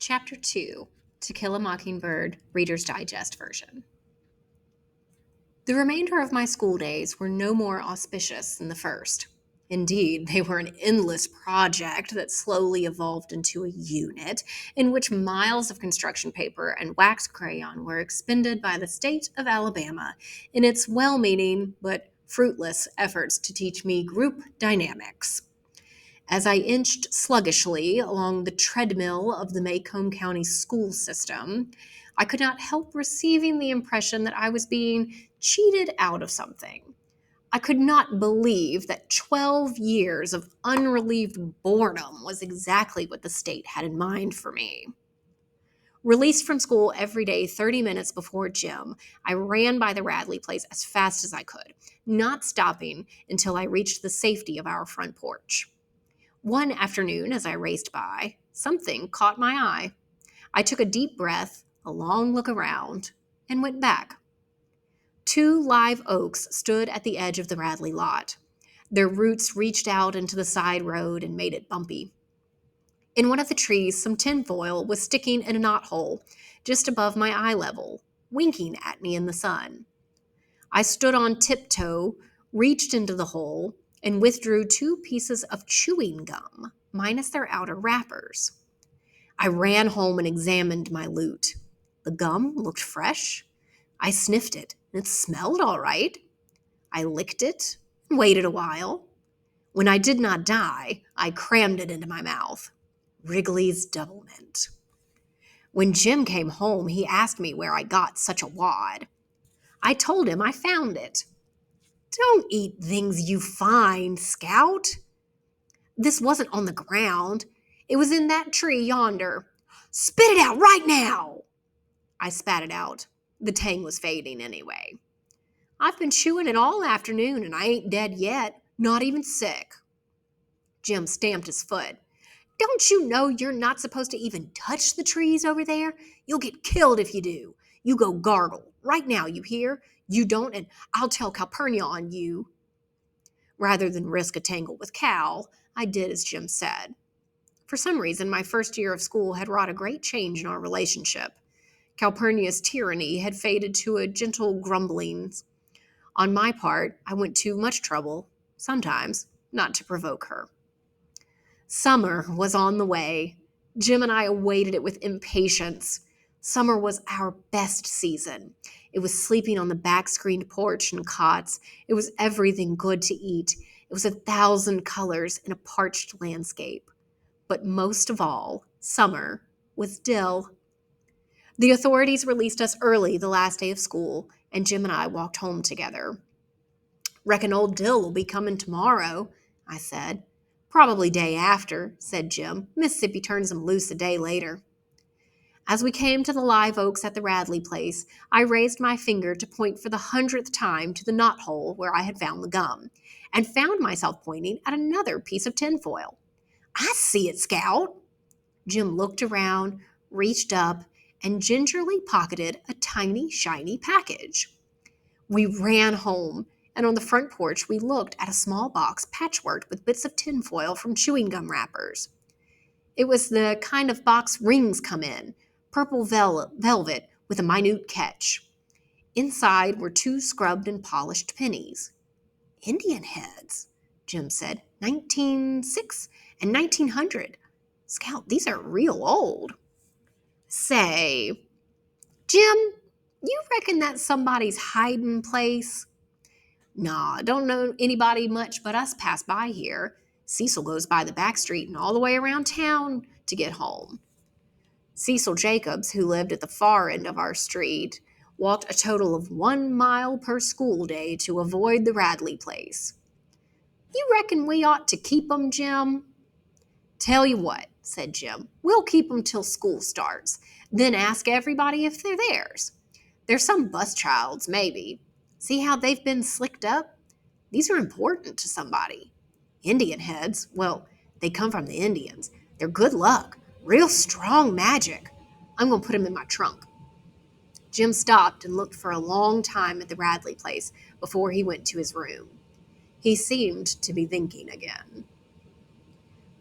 Chapter 2, To Kill a Mockingbird, Reader's Digest version. The remainder of my school days were no more auspicious than the first. Indeed, they were an endless project that slowly evolved into a unit in which miles of construction paper and wax crayon were expended by the state of Alabama in its well-meaning but fruitless efforts to teach me group dynamics. As I inched sluggishly along the treadmill of the Macomb County school system, I could not help receiving the impression that I was being cheated out of something. I could not believe that 12 years of unrelieved boredom was exactly what the state had in mind for me. Released from school every day 30 minutes before gym, I ran by the Radley place as fast as I could, not stopping until I reached the safety of our front porch. One afternoon, as I raced by, something caught my eye. I took a deep breath, a long look around, and went back. 2 live oaks stood at the edge of the Radley lot. Their roots reached out into the side road and made it bumpy. In one of the trees, some tinfoil was sticking in a knothole just above my eye level, winking at me in the sun. I stood on tiptoe, reached into the hole, and withdrew 2 pieces of chewing gum, minus their outer wrappers. I ran home and examined my loot. The gum looked fresh. I sniffed it, and it smelled all right. I licked it and waited a while. When I did not die, I crammed it into my mouth. Wrigley's Double Mint. When Jim came home, he asked me where I got such a wad. I told him I found it. Don't eat things you find, Scout. This wasn't on the ground. It was in that tree yonder. Spit it out right now. I spat it out. The tang was fading anyway. I've been chewing it all afternoon and I ain't dead yet, not even sick. Jim stamped his foot. Don't you know you're not supposed to even touch the trees over there? You'll get killed if you do. You go gargle. Right now, you hear? You don't, and I'll tell Calpurnia on you. Rather than risk a tangle with Cal, I did as Jim said. For some reason, my first year of school had wrought a great change in our relationship. Calpurnia's tyranny had faded to a gentle grumbling. On my part, I went to much trouble, sometimes, not to provoke her. Summer was on the way. Jim and I awaited it with impatience. Summer was our best season. It was sleeping on the back-screened porch and cots. It was everything good to eat. It was 1,000 colors in a parched landscape. But most of all, summer was dill. The authorities released us early the last day of school, and Jim and I walked home together. Reckon old Dill will be coming tomorrow, I said. Probably day after, said Jim. Mississippi turns them loose a day later. As we came to the live oaks at the Radley place, I raised my finger to point for the 100th time to the knothole where I had found the gum, and found myself pointing at another piece of tinfoil. I see it, Scout. Jim looked around, reached up, and gingerly pocketed a tiny, shiny package. We ran home, and on the front porch we looked at a small box patchworked with bits of tinfoil from chewing gum wrappers. It was the kind of box rings come in, purple velvet with a minute catch. Inside were 2 scrubbed and polished pennies. Indian heads, Jim said. 1906 and 1900. Scout, these are real old. Say, Jim, you reckon that's somebody's hiding place? Nah, don't know anybody much but us pass by here. Cecil goes by the back street and all the way around town to get home. Cecil Jacobs, who lived at the far end of our street, walked a total of 1 mile per school day to avoid the Radley place. You reckon we ought to keep 'em, Jim? Tell you what, said Jim, we'll keep 'em till school starts, then ask everybody if they're theirs. There's some bus child's, maybe. See how they've been slicked up? These are important to somebody. Indian heads, well, they come from the Indians. They're good luck, real strong magic. I'm going to put them in my trunk. Jim stopped and looked for a long time at the Radley place before he went to his room. He seemed to be thinking again.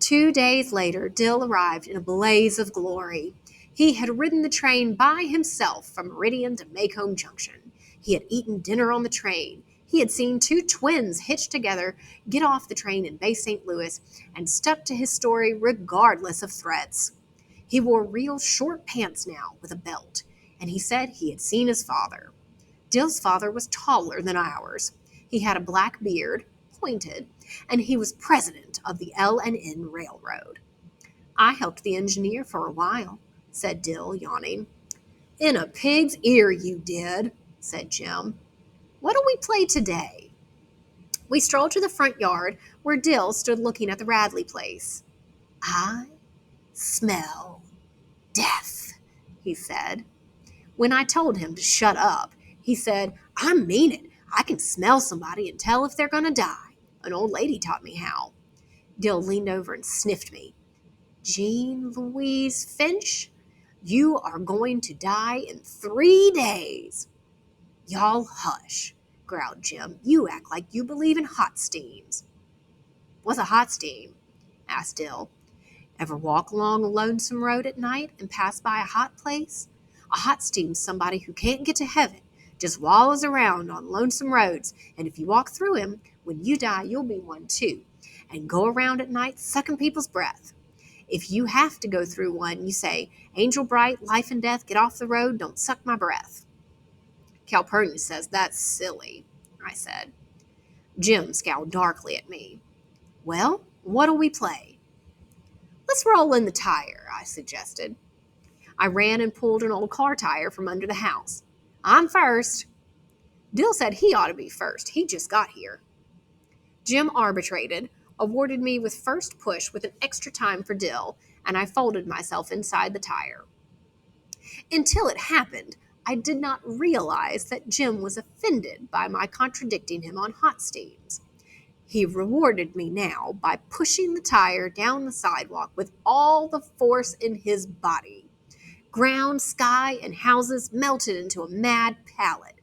2 days later, Dill arrived in a blaze of glory. He had ridden the train by himself from Meridian to Macomb Junction. He had eaten dinner on the train. He had seen two twins hitched together get off the train in Bay St. Louis and stuck to his story regardless of threats. He wore real short pants now with a belt, and he said he had seen his father. Dill's father was taller than ours. He had a black beard, pointed, and he was president of the L&N Railroad. I helped the engineer for a while, said Dill, yawning. In a pig's ear you did, said Jim. What do we play today? We strolled to the front yard where Dill stood looking at the Radley place. I smell death, he said. When I told him to shut up, he said, I mean it. I can smell somebody and tell if they're going to die. An old lady taught me how. Dill leaned over and sniffed me. Jean Louise Finch, you are going to die in 3 days. Y'all hush, growled Jim. You act like you believe in hot steams. What's a hot steam? Asked Dill. Ever walk along a lonesome road at night and pass by a hot place? A hot steam's somebody who can't get to heaven, just wallows around on lonesome roads, and if you walk through him, when you die, you'll be one too, and go around at night sucking people's breath. If you have to go through one, you say, Angel bright, life and death, get off the road, don't suck my breath. Calpurnia says that's silly, I said. Jim scowled darkly at me. Well, what'll we play? Let's roll in the tire, I suggested. I ran and pulled an old car tire from under the house. I'm first. Dill said he ought to be first. He just got here. Jim arbitrated, awarded me with first push with an extra time for Dill, and I folded myself inside the tire. Until it happened, I did not realize that Jim was offended by my contradicting him on hot steams. He rewarded me now by pushing the tire down the sidewalk with all the force in his body. Ground, sky, and houses melted into a mad pallet.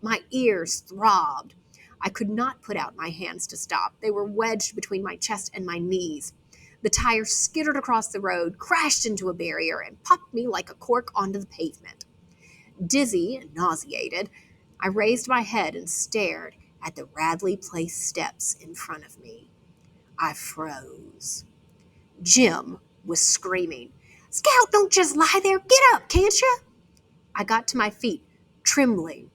My ears throbbed. I could not put out my hands to stop. They were wedged between my chest and my knees. The tire skittered across the road, crashed into a barrier, and popped me like a cork onto the pavement. Dizzy and nauseated, I raised my head and stared at the Radley Place steps in front of me. I froze. Jim was screaming, Scout, don't just lie there. Get up, can't you? I got to my feet, trembling.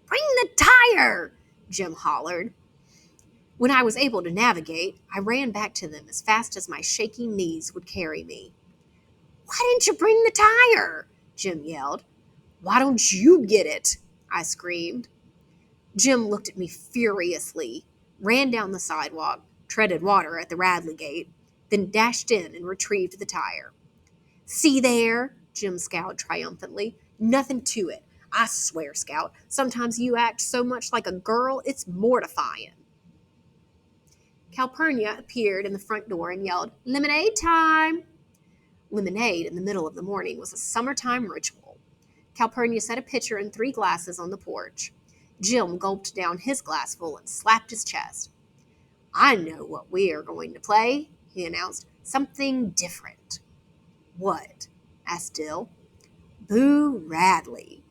Bring the tire, Jim hollered. When I was able to navigate, I ran back to them as fast as my shaking knees would carry me. Why didn't you bring the tire? Jim yelled. Why don't you get it? I screamed. Jim looked at me furiously, ran down the sidewalk, treaded water at the Radley gate, then dashed in and retrieved the tire. See there, Jim scowled triumphantly. Nothing to it. I swear, Scout, sometimes you act so much like a girl, it's mortifying. Calpurnia appeared in the front door and yelled, Lemonade time! Lemonade in the middle of the morning was a summertime ritual. Calpurnia set a pitcher and 3 glasses on the porch. Jim gulped down his glassful and slapped his chest. I know what we are going to play, he announced. Something different. What? Asked Dill. Boo Radley.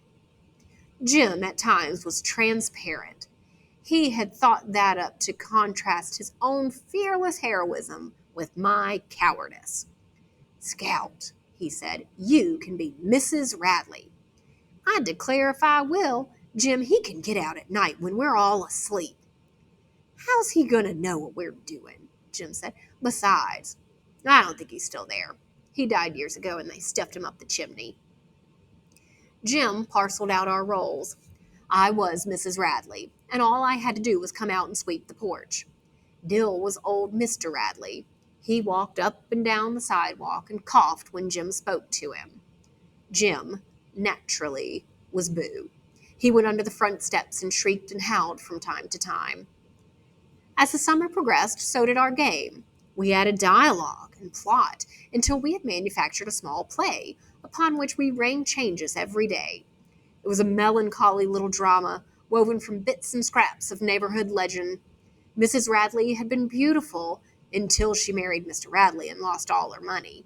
Jim at times was transparent. He had thought that up to contrast his own fearless heroism with my cowardice. Scout, he said, you can be Mrs. Radley. I declare if I will, Jim, he can get out at night when we're all asleep. How's he going to know what we're doing? Jim said. Besides, I don't think he's still there. He died years ago and they stuffed him up the chimney. Jim parceled out our roles. I was Mrs. Radley, and all I had to do was come out and sweep the porch. Dill was old Mr. Radley. He walked up and down the sidewalk and coughed when Jim spoke to him. Jim, naturally, was Boo. He went under the front steps and shrieked and howled from time to time. As the summer progressed, so did our game. We added dialogue and plot until we had manufactured a small play, upon which we rained changes every day. It was a melancholy little drama, woven from bits and scraps of neighborhood legend. Mrs. Radley had been beautiful until she married Mr. Radley and lost all her money.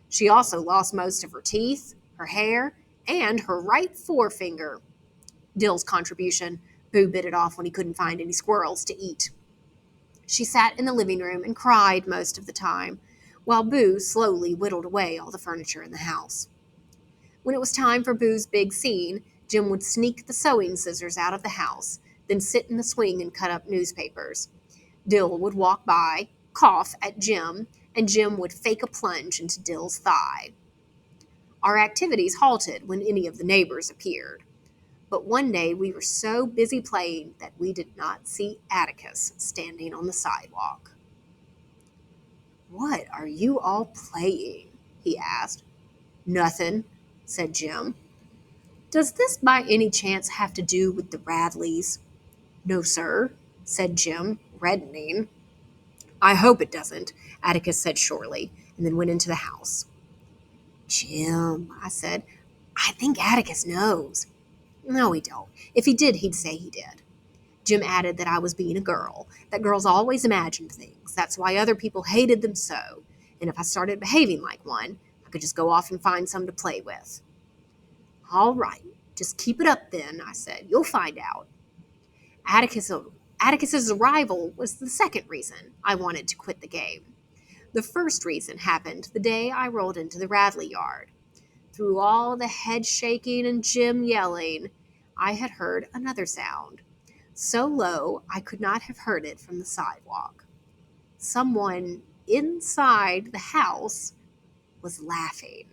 She also lost most of her teeth, her hair, and her right forefinger. Dill's contribution. Boo bit it off when he couldn't find any squirrels to eat. She sat in the living room and cried most of the time, while Boo slowly whittled away all the furniture in the house. When it was time for Boo's big scene, Jim would sneak the sewing scissors out of the house, then sit in the swing and cut up newspapers. Dill would walk by, cough at Jim, and Jim would fake a plunge into Dill's thigh. Our activities halted when any of the neighbors appeared. But one day we were so busy playing that we did not see Atticus standing on the sidewalk. "What are you all playing?" he asked. "Nothing," said Jim. "Does this by any chance have to do with the Radleys?" "No, sir," said Jim, reddening. "I hope it doesn't," Atticus said shortly, and then went into the house. "Jim," I said, "I think Atticus knows." "No, he don't. If he did, he'd say he did." Jim added that I was being a girl, that girls always imagined things. That's why other people hated them so. And if I started behaving like one, I could just go off and find some to play with. "All right, just keep it up then," I said. "You'll find out." Atticus's arrival was the second reason I wanted to quit the game. The first reason happened the day I rolled into the Radley yard. Through all the head shaking and Jim yelling, I had heard another sound, so low I could not have heard it from the sidewalk. Someone inside the house was laughing.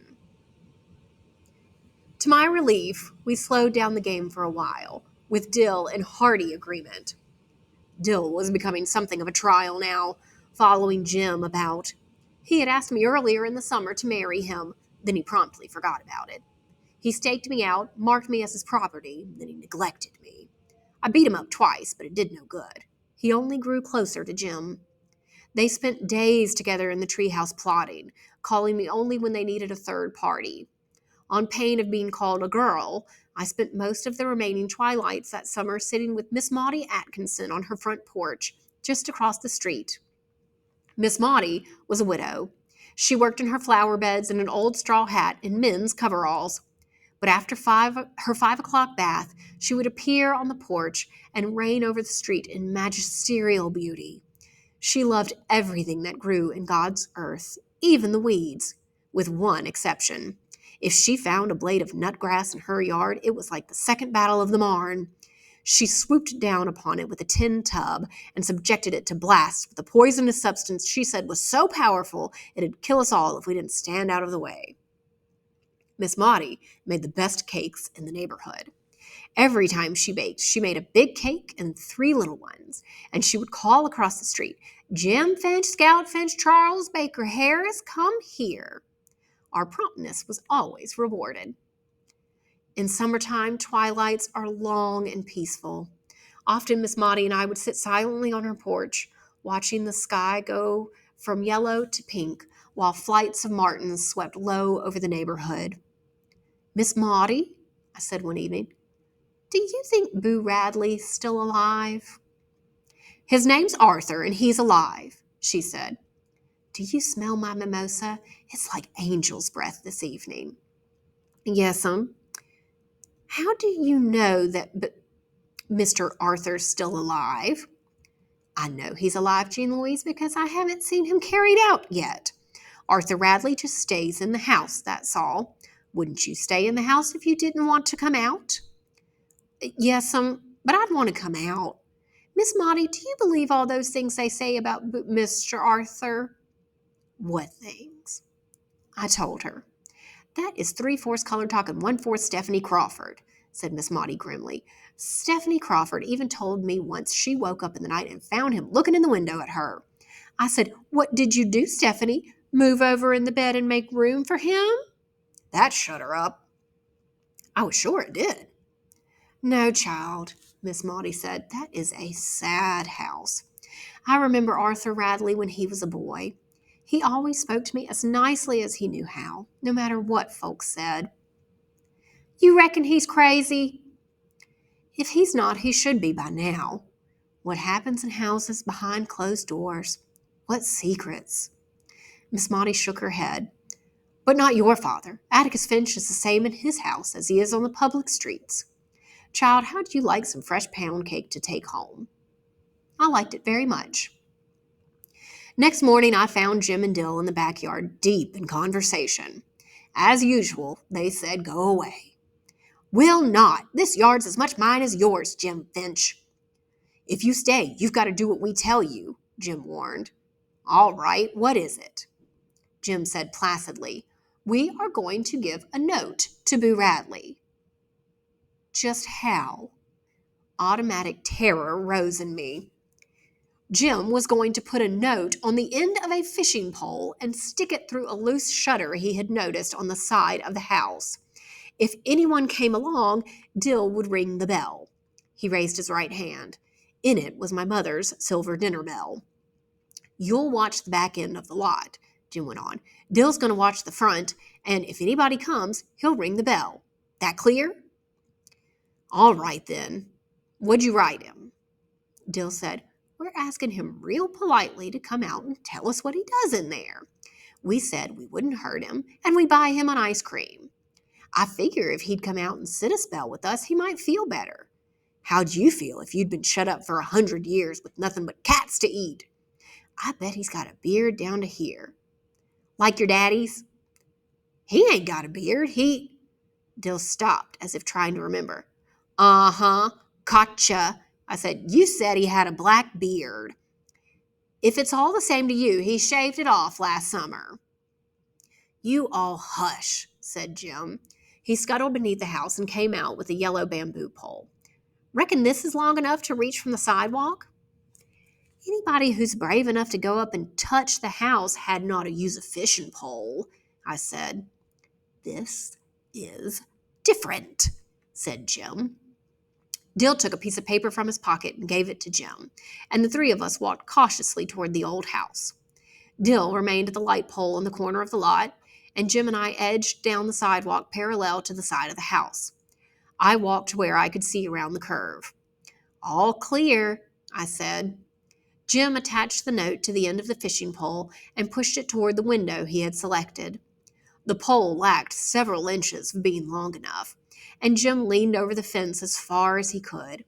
To my relief, we slowed down the game for a while, with Dill in hearty agreement. Dill was becoming something of a trial now, following Jim about. He had asked me earlier in the summer to marry him, then he promptly forgot about it. He staked me out, marked me as his property, then he neglected me. I beat him up twice, but it did no good. He only grew closer to Jim. They spent days together in the treehouse plotting, calling me only when they needed a third party. On pain of being called a girl, I spent most of the remaining twilights that summer sitting with Miss Maudie Atkinson on her front porch, just across the street. Miss Maudie was a widow. She worked in her flower beds in an old straw hat and men's coveralls. But after her 5 o'clock bath, she would appear on the porch and reign over the street in magisterial beauty. She loved everything that grew in God's earth, even the weeds, with one exception. If she found a blade of nutgrass in her yard, it was like the Second Battle of the Marne. She swooped down upon it with a tin tub and subjected it to blast with a poisonous substance she said was so powerful it'd kill us all if we didn't stand out of the way. Miss Maudie made the best cakes in the neighborhood. Every time she baked, she made a big cake and 3 little ones, and she would call across the street, "Jim Finch, Scout Finch, Charles Baker Harris, come here." Our promptness was always rewarded. In summertime, twilights are long and peaceful. Often Miss Maudie and I would sit silently on her porch, watching the sky go from yellow to pink, while flights of martins swept low over the neighborhood. "Miss Maudie," I said one evening, "do you think Boo Radley's still alive?" "His name's Arthur, and he's alive," she said. "Do you smell my mimosa? It's like angel's breath this evening." "Yes'm." "How do you know that Mr. Arthur's still alive?" "I know he's alive, Jean Louise, because I haven't seen him carried out yet. Arthur Radley just stays in the house, that's all. Wouldn't you stay in the house if you didn't want to come out?" "Yes'm, but I'd want to come out. Miss Maudie, do you believe all those things they say about Mr. Arthur?" "What things?" I told her. "That is 3/4 color talk and 1/4 Stephanie Crawford," said Miss Maudie grimly. "Stephanie Crawford even told me once she woke up in the night and found him looking in the window at her. I said, 'What did you do, Stephanie? Move over in the bed and make room for him?' That shut her up." "I was sure it did." "No, child," Miss Maudie said. "That is a sad house. I remember Arthur Radley when he was a boy. He always spoke to me as nicely as he knew how, no matter what folks said." "You reckon he's crazy?" "If he's not, he should be by now. What happens in houses behind closed doors? What secrets? Miss Maudie shook her head. But not your father. Atticus Finch is the same in his house as he is on the public streets. Child, how'd you like some fresh pound cake to take home? I liked it very much. Next morning, I found Jim and Dill in the backyard, deep in conversation. As usual, they said, go away. Will not. This yard's as much mine as yours, Jim Finch. If you stay, you've got to do what we tell you, Jim warned. All right, what is it? Jim said placidly, we are going to give a note to Boo Radley. Just how? Automatic terror rose in me. Jim was going to put a note on the end of a fishing pole and stick it through a loose shutter he had noticed on the side of the house. If anyone came along, Dill would ring the bell. He raised his right hand. In it was my mother's silver dinner bell. You'll watch the back end of the lot, Jim went on. Dill's going to watch the front, and if anybody comes, he'll ring the bell. That clear? All right, then. What'd you write him? Dill said, we're asking him real politely to come out and tell us what he does in there. We said we wouldn't hurt him, and we'd buy him an ice cream. I figure if he'd come out and sit a spell with us, he might feel better. How'd you feel if you'd been shut up for 100 years with nothing but cats to eat? I bet he's got a beard down to here. Like your daddy's? He ain't got a beard. Dill stopped as if trying to remember. Uh-huh. Gotcha. I said, you said he had a black beard. If it's all the same to you, he shaved it off last summer. You all hush, said Jim. He scuttled beneath the house and came out with a yellow bamboo pole. Reckon this is long enough to reach from the sidewalk? Anybody who's brave enough to go up and touch the house had not to use a fishing pole, I said. This is different, said Jim. Dill took a piece of paper from his pocket and gave it to Jim, and the three of us walked cautiously toward the old house. Dill remained at the light pole in the corner of the lot, and Jim and I edged down the sidewalk parallel to the side of the house. I walked where I could see around the curve. All clear, I said. Jim attached the note to the end of the fishing pole and pushed it toward the window he had selected. The pole lacked several inches of being long enough, and Jim leaned over the fence as far as he could.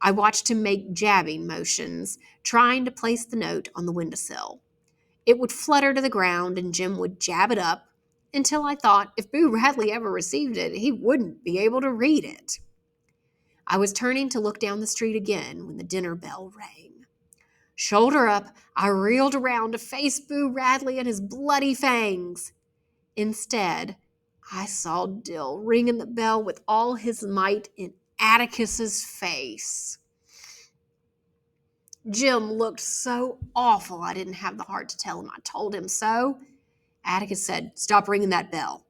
I watched him make jabbing motions, trying to place the note on the windowsill. It would flutter to the ground, and Jim would jab it up, until I thought if Boo Radley ever received it, he wouldn't be able to read it. I was turning to look down the street again when the dinner bell rang. Shoulder up, I reeled around to face Boo Radley and his bloody fangs. Instead, I saw Dill ringing the bell with all his might in Atticus's face. Jim looked so awful I didn't have the heart to tell him I told him so. Atticus said, stop ringing that bell.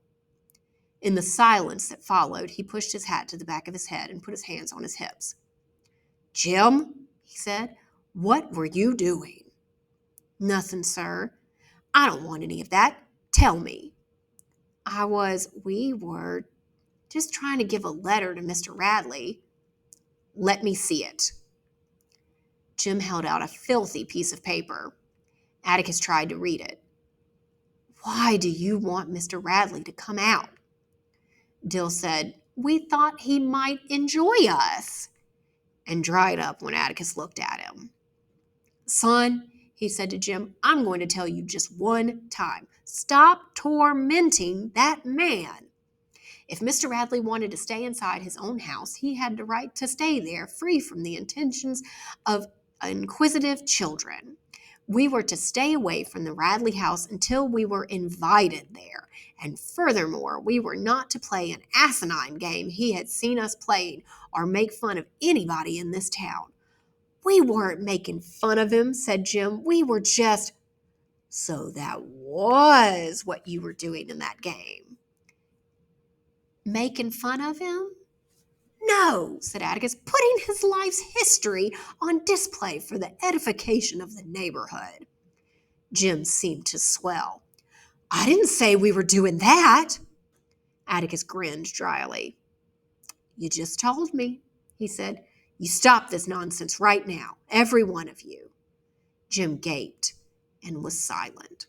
In the silence that followed, he pushed his hat to the back of his head and put his hands on his hips. Jim, he said, what were you doing? Nothing, sir. I don't want any of that. Tell me. We were just trying to give a letter to Mr. Radley. Let me see it. Jim held out a filthy piece of paper. Atticus tried to read it. Why do you want Mr. Radley to come out? Dill said, we thought he might enjoy us, and dried up when Atticus looked at him. Son, he said to Jim, I'm going to tell you just one time. Stop tormenting that man. If Mr. Radley wanted to stay inside his own house, he had the right to stay there, free from the intentions of inquisitive children. We were to stay away from the Radley house until we were invited there. And furthermore, we were not to play an asinine game he had seen us playing or make fun of anybody in this town. We weren't making fun of him, said Jim. We were just... So that was what you were doing in that game. Making fun of him? No, said Atticus, putting his life's history on display for the edification of the neighborhood. Jim seemed to swell. I didn't say we were doing that. Atticus grinned dryly. You just told me, he said. You stop this nonsense right now, every one of you. Jim gaped. and was silent.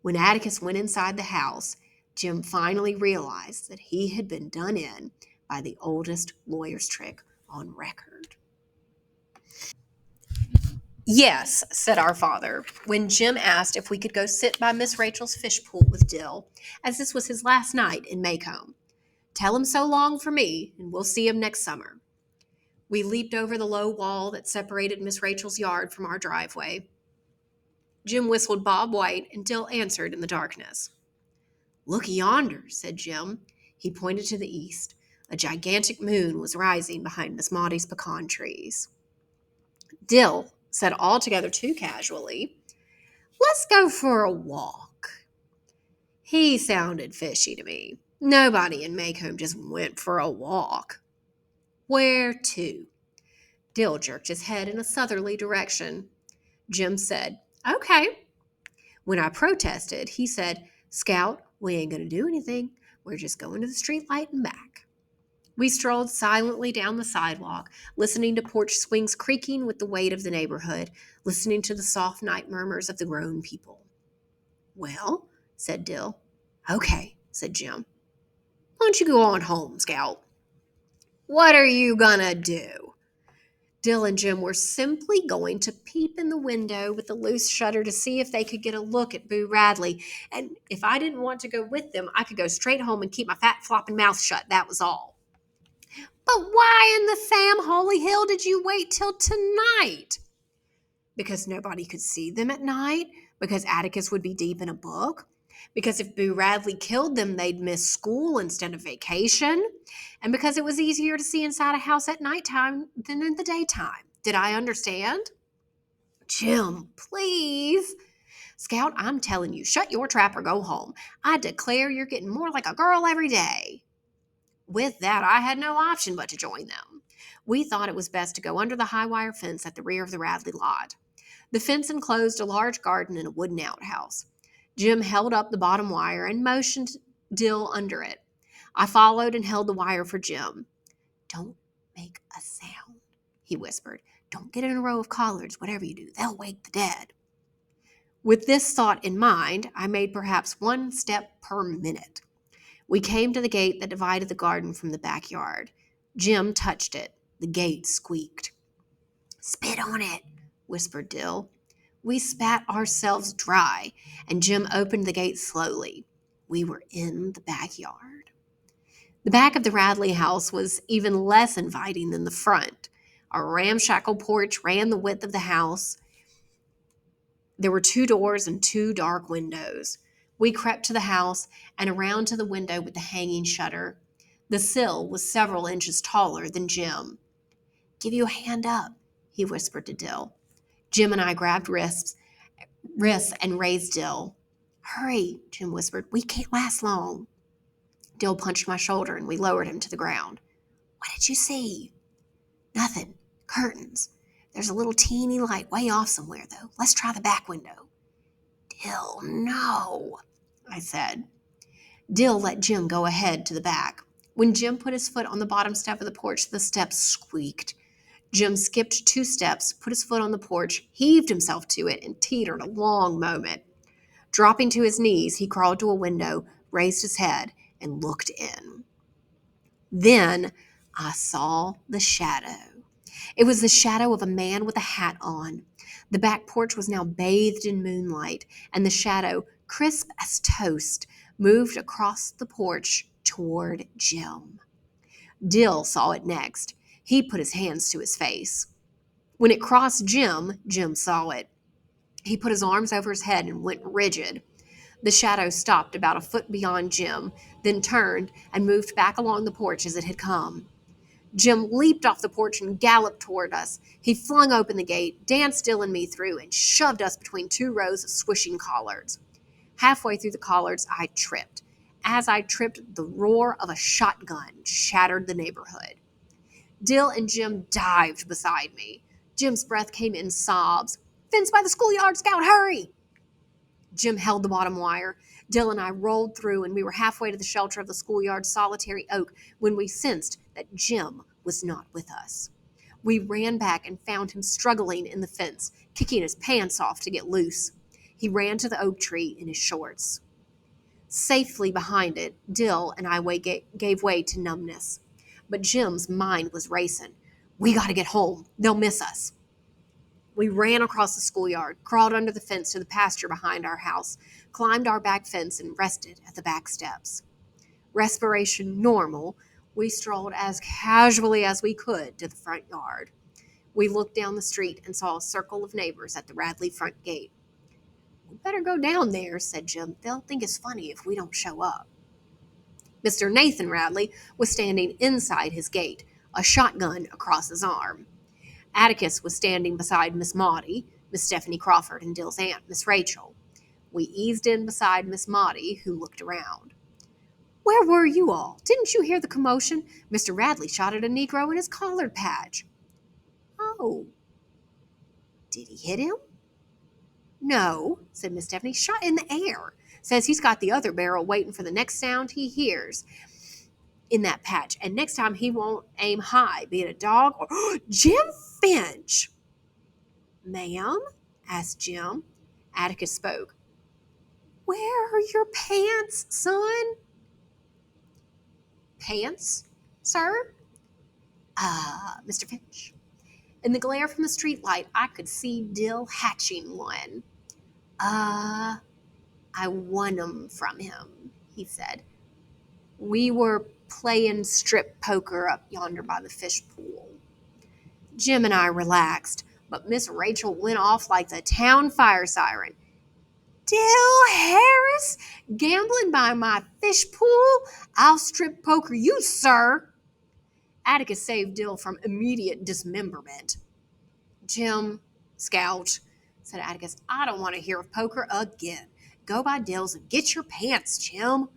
When Atticus went inside the house, Jim finally realized that he had been done in by the oldest lawyer's trick on record. Yes, said our father, when Jim asked if we could go sit by Miss Rachel's fish pool with Dill, as this was his last night in Maycomb. Tell him so long for me, and we'll see him next summer. We leaped over the low wall that separated Miss Rachel's yard from our driveway. Jim whistled Bob White, and Dill answered in the darkness. Look yonder, said Jim. He pointed to the east. A gigantic moon was rising behind Miss Maudie's pecan trees. Dill said altogether too casually, Let's go for a walk. He sounded fishy to me. Nobody in Maycomb just went for a walk. Where to? Dill jerked his head in a southerly direction. Jim said, Okay. When I protested, he said, Scout, we ain't going to do anything. We're just going to the street light and back. We strolled silently down the sidewalk, listening to porch swings creaking with the weight of the neighborhood, listening to the soft night murmurs of the grown people. Well, said Dill. Okay, said Jim. Why don't you go on home, Scout? What are you gonna do? Dill and Jim were simply going to peep in the window with the loose shutter to see if they could get a look at Boo Radley, and if I didn't want to go with them, I could go straight home and keep my fat flopping mouth shut, that was all. But why in the Sam Holy Hill did you wait till tonight? Because nobody could see them at night? Because Atticus would be deep in a book? Because if Boo Radley killed them, they'd miss school instead of vacation? And because it was easier to see inside a house at nighttime than in the daytime. Did I understand? Jim, please. Scout, I'm telling you, shut your trap or go home. I declare you're getting more like a girl every day. With that, I had no option but to join them. We thought it was best to go under the high wire fence at the rear of the Radley lot. The fence enclosed a large garden and a wooden outhouse. Jim held up the bottom wire and motioned Dill under it. I followed and held the wire for Jim. Don't make a sound, he whispered. Don't get in a row of collards, whatever you do. They'll wake the dead. With this thought in mind, I made perhaps 1 step per minute. We came to the gate that divided the garden from the backyard. Jim touched it. The gate squeaked. Spit on it, whispered Dill. We spat ourselves dry, and Jim opened the gate slowly. We were in the backyard. The back of the Radley house was even less inviting than the front. A ramshackle porch ran the width of the house. There were 2 doors and 2 dark windows. We crept to the house and around to the window with the hanging shutter. The sill was several inches taller than Jim. Give you a hand up, he whispered to Dill. Jim and I grabbed wrists and raised Dill. Hurry, Jim whispered. We can't last long. Dill punched my shoulder and we lowered him to the ground. What did you see? Nothing. Curtains. There's a little teeny light way off somewhere, though. Let's try the back window. Dill, no, I said. Dill let Jim go ahead to the back. When Jim put his foot on the bottom step of the porch, the steps squeaked. Jim skipped 2 steps, put his foot on the porch, heaved himself to it, and teetered a long moment. Dropping to his knees, he crawled to a window, raised his head, and looked in. Then I saw the shadow. It was the shadow of a man with a hat on. The back porch was now bathed in moonlight, and the shadow, crisp as toast, moved across the porch toward Jim. Dill saw it next. He put his hands to his face. When it crossed Jim, Jim saw it. He put his arms over his head and went rigid. The shadow stopped about a foot beyond Jim, then turned and moved back along the porch as it had come. Jim leaped off the porch and galloped toward us. He flung open the gate, danced Dill and me through, and shoved us between 2 rows of swishing collards. Halfway through the collards, I tripped. As I tripped, the roar of a shotgun shattered the neighborhood. Dill and Jim dived beside me. Jim's breath came in sobs. Fence by the schoolyard, Scout, hurry! Jim held the bottom wire. Dill and I rolled through, and we were halfway to the shelter of the schoolyard's solitary oak when we sensed that Jim was not with us. We ran back and found him struggling in the fence, kicking his pants off to get loose. He ran to the oak tree in his shorts. Safely behind it, Dill and I gave way to numbness. But Jim's mind was racing. We got to get home. They'll miss us. We ran across the schoolyard, crawled under the fence to the pasture behind our house, climbed our back fence, and rested at the back steps. Respiration normal, we strolled as casually as we could to the front yard. We looked down the street and saw a circle of neighbors at the Radley front gate. "We better go down there," said Jim. "They'll think it's funny if we don't show up." Mr. Nathan Radley was standing inside his gate, a shotgun across his arm. Atticus was standing beside Miss Maudie, Miss Stephanie Crawford, and Dill's aunt, Miss Rachel. We eased in beside Miss Maudie, who looked around. "Where were you all? Didn't you hear the commotion? Mr. Radley shot at a Negro in his collared patch." "Oh, did he hit him?" "No," said Miss Stephanie. "Shot in the air. Says he's got the other barrel waiting for the next sound he hears in that patch. And next time he won't aim high, be it a dog or Jim Finch." "Ma'am?" asked Jim. Atticus spoke. "Where are your pants, son?" "Pants, sir?" Mr. Finch." In the glare from the street light, I could see Dill hatching one. I won 'em from him," he said. "We were playing strip poker up yonder by the fish pool." Jim and I relaxed, but Miss Rachel went off like the town fire siren. "Dill Harris, gambling by my fish pool? I'll strip poker you, sir." Atticus saved Dill from immediate dismemberment. "Jim, Scout," said Atticus, "I don't want to hear of poker again. Go by Dill's and get your pants, Jim."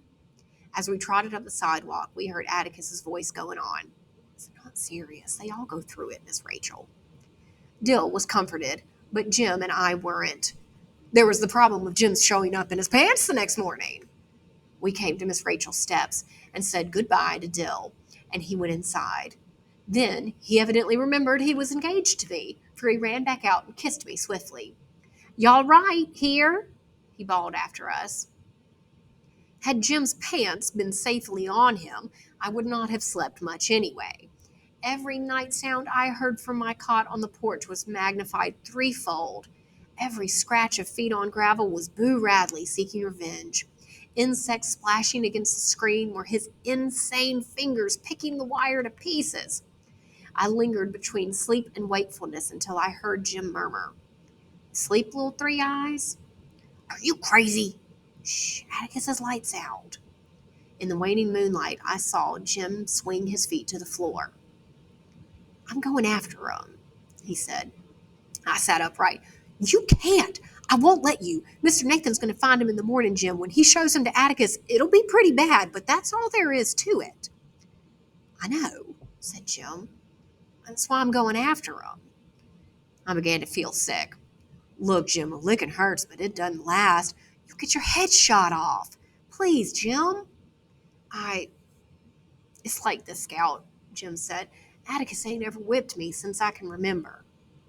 As we trotted up the sidewalk, we heard Atticus's voice going on. "It's not serious. They all go through it, Miss Rachel." Dill was comforted, but Jim and I weren't. There was the problem of Jim's showing up in his pants the next morning. We came to Miss Rachel's steps and said goodbye to Dill, and he went inside. Then he evidently remembered he was engaged to me, for he ran back out and kissed me swiftly. "Y'all right here?" he bawled after us. Had Jim's pants been safely on him, I would not have slept much anyway. Every night sound I heard from my cot on the porch was magnified threefold. Every scratch of feet on gravel was Boo Radley seeking revenge. Insects splashing against the screen were his insane fingers picking the wire to pieces. I lingered between sleep and wakefulness until I heard Jim murmur, "Sleep, little Three Eyes?" "Are you crazy?" "Shh, Atticus's light's out." In the waning moonlight, I saw Jim swing his feet to the floor. "I'm going after him," he said. I sat upright. "You can't. I won't let you. Mr. Nathan's going to find him in the morning, Jim. When he shows him to Atticus, it'll be pretty bad, but that's all there is to it." "I know," said Jim. "That's why I'm going after him." I began to feel sick. "Look, Jim, a licking hurts, but it doesn't last. You'll get your head shot off. Please, Jim." It's like this, Scout," Jim said. "Atticus ain't ever whipped me since I can remember.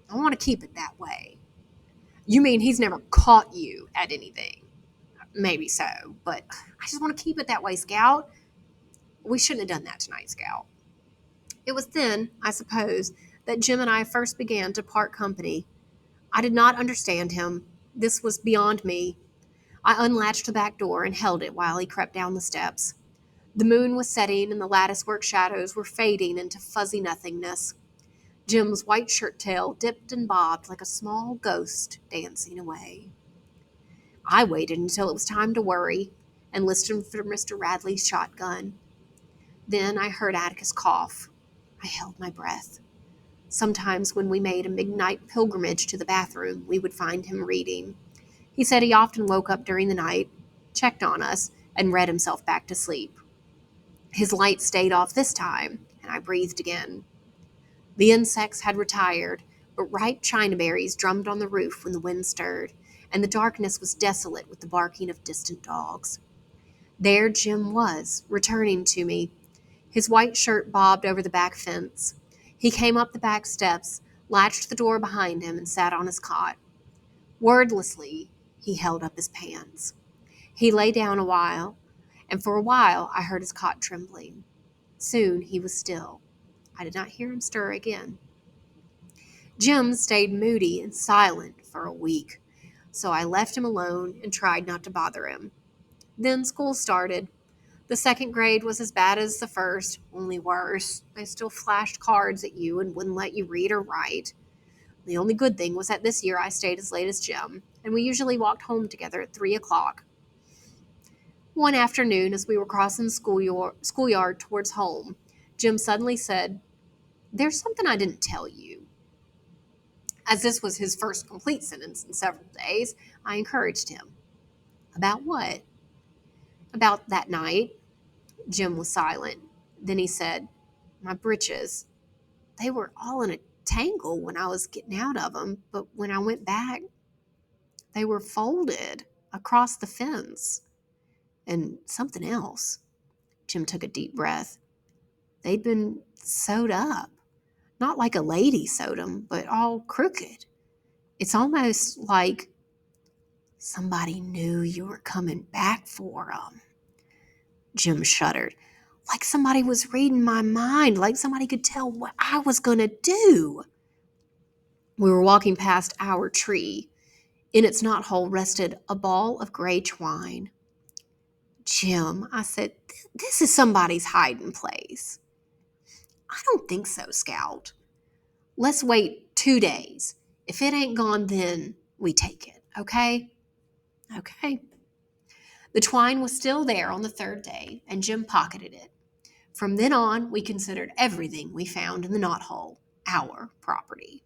I want to keep it that way." "You mean he's never caught you at anything?" "Maybe so, but I just want to keep it that way, Scout. We shouldn't have done that tonight, Scout." It was then, I suppose, that Jim and I first began to part company. I did not understand him. This was beyond me. I unlatched the back door and held it while he crept down the steps. The moon was setting and the lattice-work shadows were fading into fuzzy nothingness. Jim's white shirt tail dipped and bobbed like a small ghost dancing away. I waited until it was time to worry and listened for Mr. Radley's shotgun. Then I heard Atticus cough. I held my breath. Sometimes when we made a midnight pilgrimage to the bathroom, we would find him reading. He said he often woke up during the night, checked on us, and read himself back to sleep. His light stayed off this time, and I breathed again. The insects had retired, but ripe chinaberries drummed on the roof when the wind stirred, and the darkness was desolate with the barking of distant dogs. There Jim was, returning to me. His white shirt bobbed over the back fence. He came up the back steps, latched the door behind him, and sat on his cot. Wordlessly, He held up his pants. He lay down a while, and for a while I heard his cot trembling. Soon he was still. I did not hear him stir again. Jim stayed moody and silent for a week, so I left him alone and tried not to bother him. Then school started. The second grade was as bad as the first, only worse. They still flashed cards at you and wouldn't let you read or write. The only good thing was that this year I stayed as late as Jim, and we usually walked home together at 3 o'clock. One afternoon, as we were crossing the schoolyard towards home, Jim suddenly said, "There's something I didn't tell you." As this was his first complete sentence in several days, I encouraged him. "About what?" "About that night." Jim was silent. Then he said, "My britches, they were all in a tangle when I was getting out of them, but when I went back, they were folded across the fence. And something else." Jim took a deep breath. "They'd been sewed up. Not like a lady sewed them, but all crooked. It's almost like somebody knew you were coming back for them." Jim shuddered. "Like somebody was reading my mind, like somebody could tell what I was going to do." We were walking past our tree. In its knothole rested a ball of gray twine. "Jim," I said, "this is somebody's hiding place." "I don't think so, Scout. Let's wait 2 days. If it ain't gone, then we take it, okay?" "Okay." The twine was still there on the third day, and Jim pocketed it. From then on, we considered everything we found in the knothole our property.